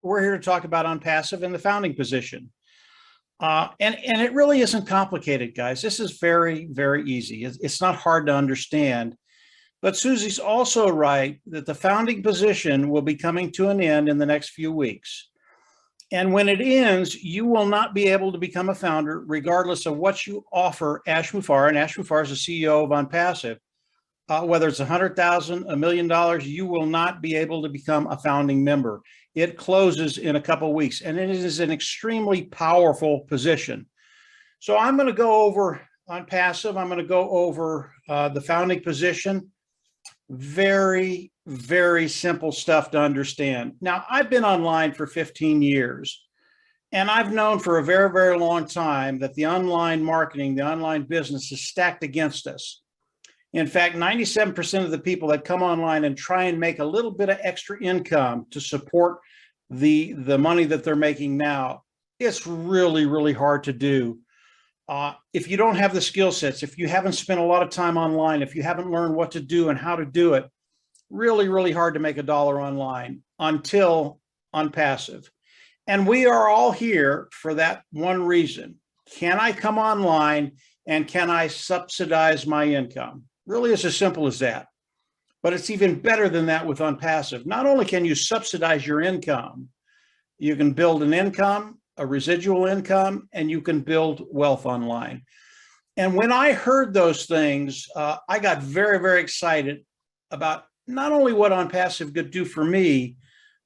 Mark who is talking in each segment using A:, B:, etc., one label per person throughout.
A: We're here to talk about Onpassive and the founding position. And it really isn't complicated, guys. This is very, very easy. It's not hard to understand. But Susie's also right that the founding position will be coming to an end in the next few weeks. And when it ends, you will not be able to become a founder regardless of what you offer Ash Mufareh. And Ash Mufareh is the CEO of Onpassive. Whether it's $100,000, $1 million, you will not be able to become a founding member. It closes in a couple of weeks, and it is an extremely powerful position. So I'm going to go over Onpassive. I'm going to go over the founding position. Very, very simple stuff to understand. Now, I've been online for 15 years, and I've known for a very, very long time that the online marketing, the online business is stacked against us. In fact, 97% of the people that come online and try and make a little bit of extra income to support the money that they're making now, it's really, really hard to do. If you don't have the skill sets, if you haven't spent a lot of time online, if you haven't learned what to do and how to do it, really, really hard to make a dollar online until Onpassive. And we are all here for that one reason. Can I come online and can I subsidize my income? Really, it's as simple as that. But it's even better than that with Onpassive. Not only can you subsidize your income, you can build an income, a residual income, and you can build wealth online. And when I heard those things, I got very, very excited about not only what Onpassive could do for me,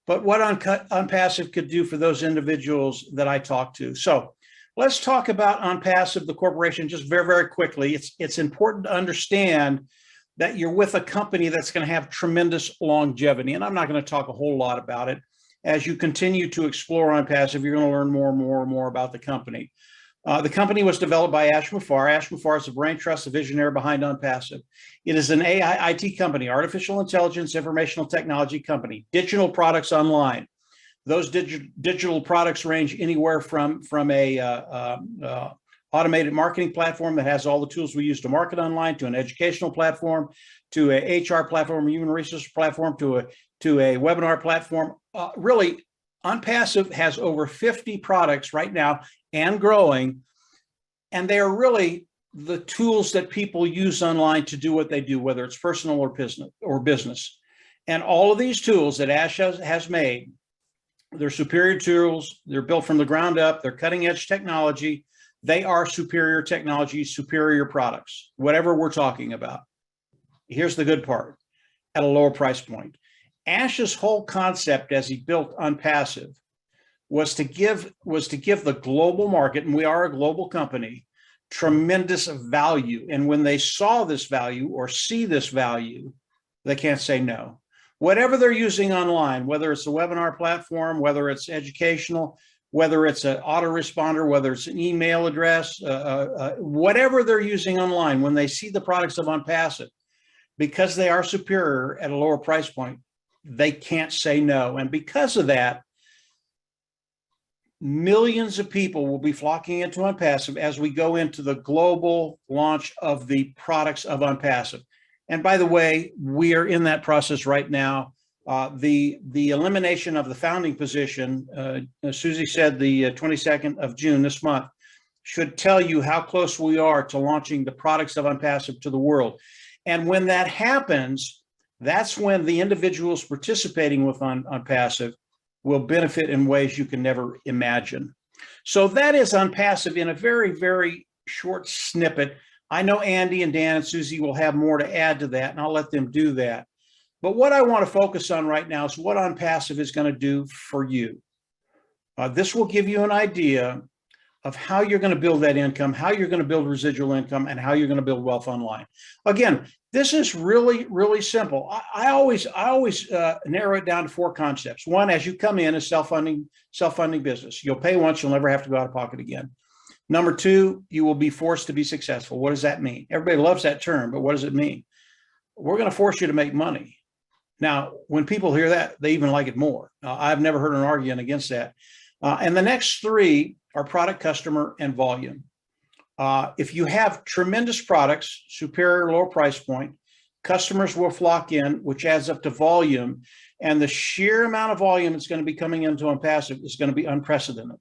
A: but what Onpassive could do for those individuals that I talk to. So let's talk about Onpassive, the corporation, just very, very quickly. It's important to understand that you're with a company that's going to have tremendous longevity. And I'm not going to talk a whole lot about it. As you continue to explore Onpassive, you're going to learn more and more and more about the company. The company was developed by Ash Mufareh. Ash Mufareh is the brain trust, the visionary behind Onpassive. It is an AI IT company, artificial intelligence, informational technology company, digital products online. Those digital products range anywhere from a automated marketing platform that has all the tools we use to market online, to an educational platform, to a HR platform, a human resources platform, to a webinar platform. Really, Onpassive has over 50 products right now and growing, and they are really the tools that people use online to do what they do, whether it's personal or business. And all of these tools that Ash has made, they're superior tools. They're built from the ground up. They're cutting edge technology. They are superior technology, superior products, whatever we're talking about. Here's the good part: at a lower price point. Ash's whole concept as he built Onpassive was to give the global market, and we are a global company, tremendous value. And when they saw this value or see this value, they can't say no. Whatever they're using online, whether it's a webinar platform, whether it's educational, whether it's an autoresponder, whether it's an email address, whatever they're using online, when they see the products of Onpassive, because they are superior at a lower price point, they can't say no. And because of that, millions of people will be flocking into Onpassive as we go into the global launch of the products of Onpassive. And by the way, we are in that process right now. The elimination of the founding position, Susie said the 22nd of June this month, should tell you how close we are to launching the products of Onpassive to the world. And when that happens, that's when the individuals participating with Onpassive will benefit in ways you can never imagine. So that is Onpassive in a very, very short snippet. I know Andy and Dan and Susie will have more to add to that, and I'll let them do that. But what I want to focus on right now is what Onpassive is going to do for you. This will give you an idea of how you're going to build that income, how you're going to build residual income, and how you're going to build wealth online. Again, this is really, really simple. I always narrow it down to 4 concepts. One, as you come in, is self-funding business. You'll pay once, you'll never have to go out of pocket again. Number 2, you will be forced to be successful. What does that mean? Everybody loves that term, but what does it mean? We're going to force you to make money. Now, when people hear that, they even like it more. I've never heard an argument against that. And the next 3 are product, customer, and volume. If you have tremendous products, superior lower price point, customers will flock in, which adds up to volume. And the sheer amount of volume that's going to be coming into Onpassive is going to be unprecedented.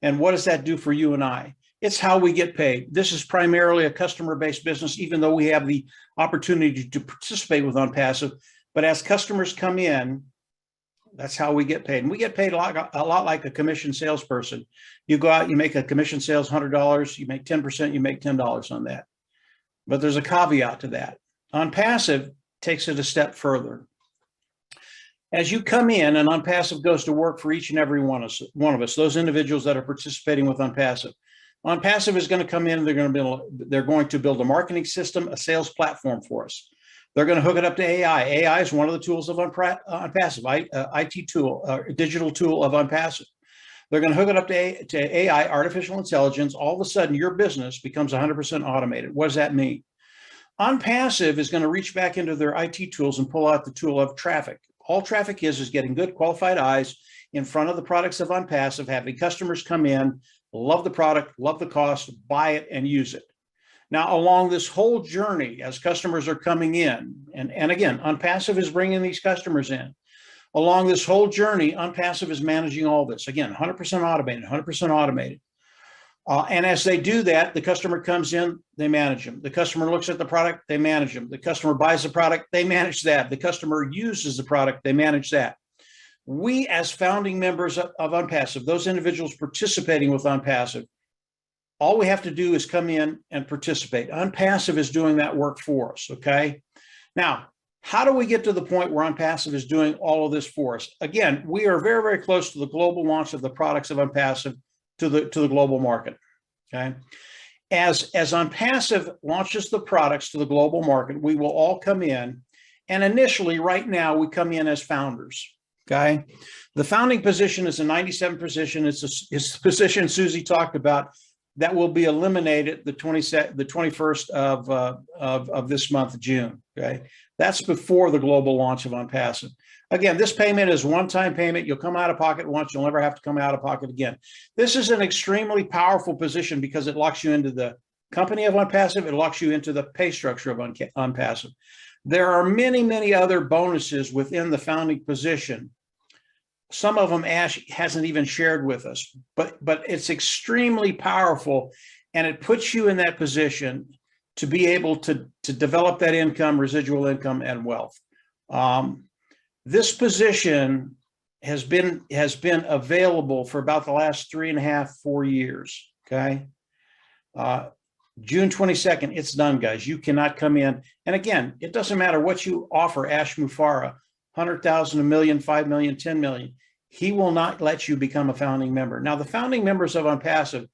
A: And what does that do for you and I? It's how we get paid. This is primarily a customer-based business, even though we have the opportunity to participate with Onpassive. But as customers come in, that's how we get paid. And we get paid a lot like a commission salesperson. You go out, you make a commission sales $100, you make 10%, you make $10 on that. But there's a caveat to that. Onpassive takes it a step further. As you come in, and Onpassive goes to work for each and every one of us, those individuals that are participating with Onpassive. Onpassive is going to come in, and they're going to build a marketing system, a sales platform for us. They're going to hook it up to AI. AI is one of the tools of Onpassive, IT tool, digital tool of Onpassive. They're going to hook it up to AI, artificial intelligence. All of a sudden, your business becomes 100% automated. What does that mean? Onpassive is going to reach back into their IT tools and pull out the tool of traffic. All traffic is getting good qualified eyes in front of the products of Onpassive, having customers come in, love the product, love the cost, buy it, and use it. Now, along this whole journey, as customers are coming in, and again, Onpassive is bringing these customers in. Along this whole journey, Onpassive is managing all this. Again, 100% automated, 100% automated. And as they do that, the customer comes in, they manage them. The customer looks at the product, they manage them. The customer buys the product, they manage that. The customer uses the product, they manage that. We, as founding members of Onpassive, those individuals participating with Onpassive, all we have to do is come in and participate. Onpassive is doing that work for us, okay? Now, how do we get to the point where Onpassive is doing all of this for us? Again, we are very, very close to the global launch of the products of Onpassive to the global market, okay? As Onpassive launches the products to the global market, we will all come in, and initially, right now, we come in as founders, okay? The founding position is a 97 position. It's the position Susie talked about that will be eliminated the 21st of this month, June, okay? That's before the global launch of Onpassive. Again, this payment is one-time payment. You'll come out of pocket once. You'll never have to come out of pocket again. This is an extremely powerful position because it locks you into the company of Onpassive. It locks you into the pay structure of Onpassive. There are many, many other bonuses within the founding position. Some of them Ash hasn't even shared with us, but it's extremely powerful, and it puts you in that position to be able to develop that income, residual income, and wealth. This position has been available for about the last 3.5, 4 years, okay? June 22nd, it's done, guys. You cannot come in. And again, it doesn't matter what you offer Ash Mufareh, 100,000, a million, 5 million, 10 million. He will not let you become a founding member. Now, the founding members of Onpassive,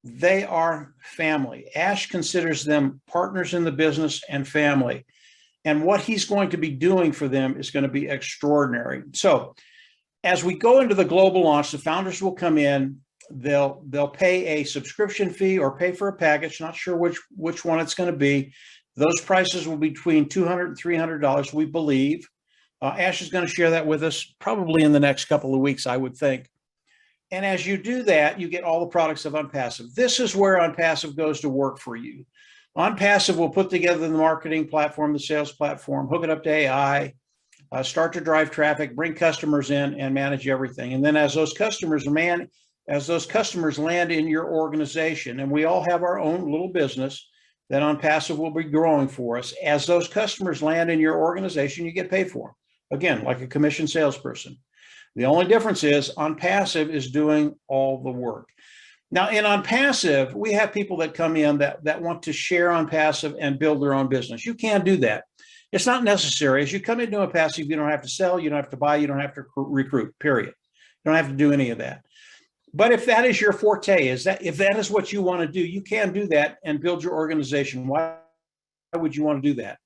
A: they are family. Ash considers them partners in the business and family. And what he's going to be doing for them is going to be extraordinary. So as we go into the global launch, the founders will come in, they'll pay a subscription fee or pay for a package, not sure which one it's going to be. Those prices will be between $200 and $300, we believe. Ash is going to share that with us probably in the next couple of weeks, I would think. And as you do that, you get all the products of Onpassive. This is where Onpassive goes to work for you. Onpassive will put together the marketing platform, the sales platform, hook it up to AI, start to drive traffic, bring customers in, and manage everything. And then as those customers land in your organization, and we all have our own little business that Onpassive will be growing for us, as those customers land in your organization, you get paid for them. Again, like a commission salesperson. The only difference is Onpassive is doing all the work. Now, in Onpassive, we have people that come in that want to share Onpassive and build their own business. You can't do that. It's not necessary. As you come into Onpassive, you don't have to sell, you don't have to buy, you don't have to recruit, period. You don't have to do any of that. But if that is your forte, if that is what you want to do, you can do that and build your organization. Why would you want to do that?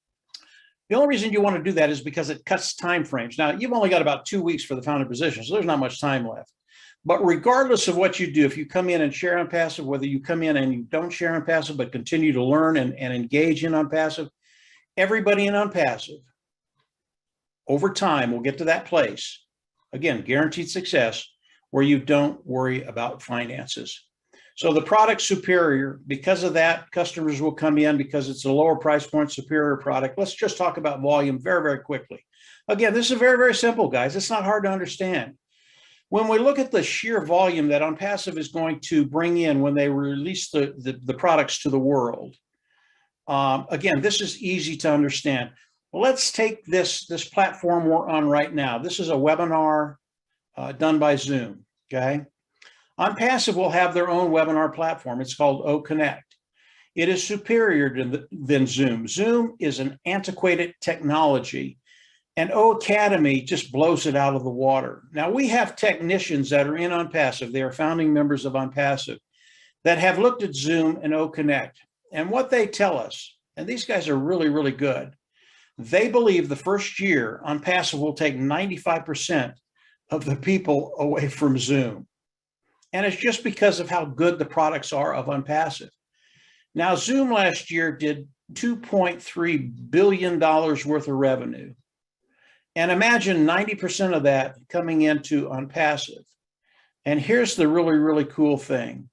A: The only reason you want to do that is because it cuts time frames. Now, you've only got about 2 weeks for the founding position, so there's not much time left. But regardless of what you do, if you come in and share Onpassive, whether you come in and you don't share Onpassive, but continue to learn and engage in Onpassive, everybody in Onpassive, over time, will get to that place, again, guaranteed success, where you don't worry about finances. So the product's superior. Because of that, customers will come in because it's a lower price point, superior product. Let's just talk about volume very, very quickly. Again, this is very, very simple, guys. It's not hard to understand. When we look at the sheer volume that Onpassive is going to bring in when they release the products to the world, again, this is easy to understand. Let's take this platform we're on right now. This is a webinar done by Zoom, okay? Onpassive will have their own webinar platform. It's called O-Connect. It is superior than Zoom. Zoom is an antiquated technology, and O-Cademy just blows it out of the water. Now, we have technicians that are in Onpassive. They are founding members of Onpassive that have looked at Zoom and O-Connect. And what they tell us, and these guys are really, really good, they believe the first year Onpassive will take 95% of the people away from Zoom. And it's just because of how good the products are of Onpassive. Now, Zoom last year did $2.3 billion worth of revenue. And imagine 90% of that coming into Onpassive. And here's the really, really cool thing.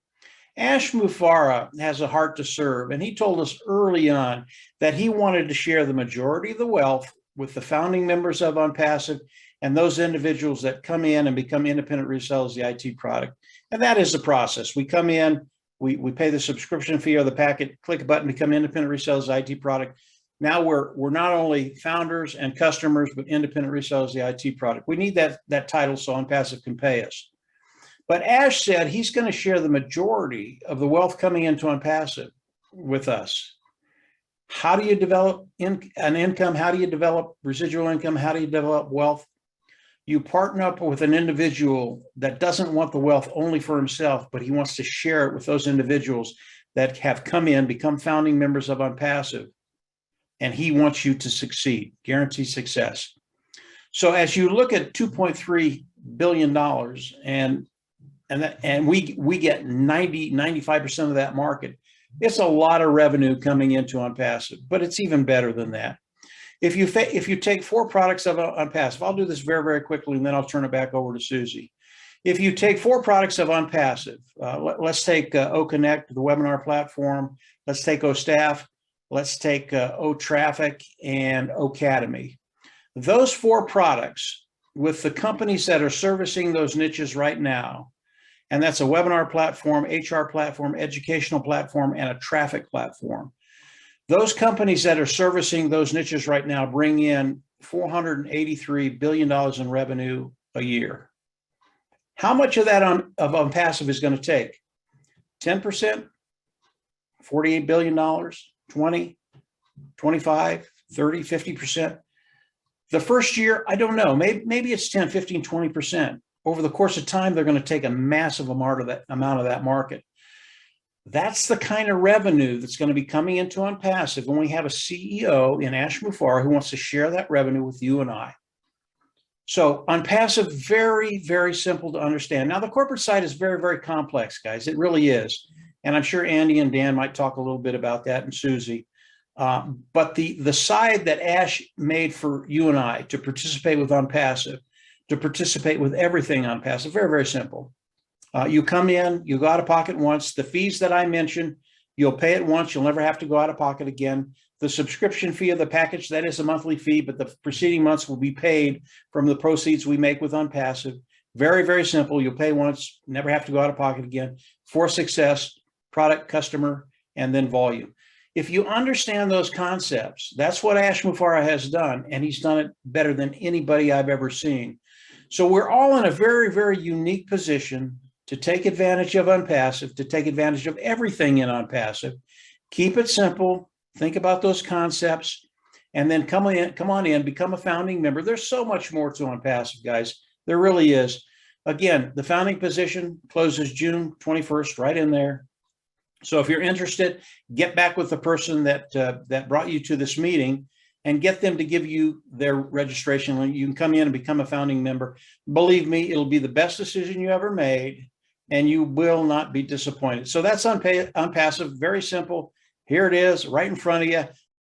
A: Ash Mufareh has a heart to serve, and he told us early on that he wanted to share the majority of the wealth with the founding members of Onpassive and those individuals that come in and become independent resellers of the IT product. And that is the process. We come in, we pay the subscription fee or the packet, click a button, become independent resellers of the IT product. Now we're not only founders and customers, but independent resellers of the IT product. We need that title so Onpassive can pay us. But Ash said he's going to share the majority of the wealth coming into Onpassive with us. How do you develop an income? How do you develop residual income? How do you develop wealth? You partner up with an individual that doesn't want the wealth only for himself, but he wants to share it with those individuals that have come in, become founding members of Onpassive, and he wants you to succeed, guaranteed success. So as you look at $2.3 billion and we get 95% of that market, it's a lot of revenue coming into Onpassive, but it's even better than that. If you take 4 products of Onpassive, I'll do this very, very quickly, and then I'll turn it back over to Susie. If you take 4 products of Onpassive, let's take O-Connect, the webinar platform. Let's take O-Staff. Let's take O-Traffic and O-Cademy. Those 4 products with the companies that are servicing those niches right now, and that's a webinar platform, HR platform, educational platform, and a traffic platform. Those companies that are servicing those niches right now bring in $483 billion in revenue a year. How much of that of Onpassive is going to take? 10%? $48 billion? 20, 25, 30, 50%. The first year, I don't know, maybe it's 10, 15, 20%. Over the course of time, they're going to take a massive amount of that market. That's the kind of revenue that's going to be coming into Onpassive when we have a CEO in Ash Mufareh who wants to share that revenue with you and I. So Onpassive, very, very simple to understand. Now, the corporate side is very, very complex, guys. It really is. And I'm sure Andy and Dan might talk a little bit about that, and Susie. But the side that Ash made for you and I to participate with Onpassive, to participate with everything Onpassive, very, very simple. You come in, you go out of pocket once. The fees that I mentioned, you'll pay it once. You'll never have to go out of pocket again. The subscription fee of the package, that is a monthly fee, but the preceding months will be paid from the proceeds we make with Onpassive. Very, very simple. You'll pay once, never have to go out of pocket again. For success, product, customer, and then volume. If you understand those concepts, that's what Ash Mufareh has done, and he's done it better than anybody I've ever seen. So we're all in a very, very unique position to take advantage of Onpassive, to take advantage of everything in Onpassive. Keep it simple. Think about those concepts, and then come on in, become a founding member. There's so much more to Onpassive, guys. There really is. Again, the founding position closes June 21st, right in there. So if you're interested, get back with the person that brought you to this meeting and get them to give you their registration link. You can come in and become a founding member. Believe me, it'll be the best decision you ever made, and you will not be disappointed. So that's Onpassive, very simple. Here it is, right in front of you.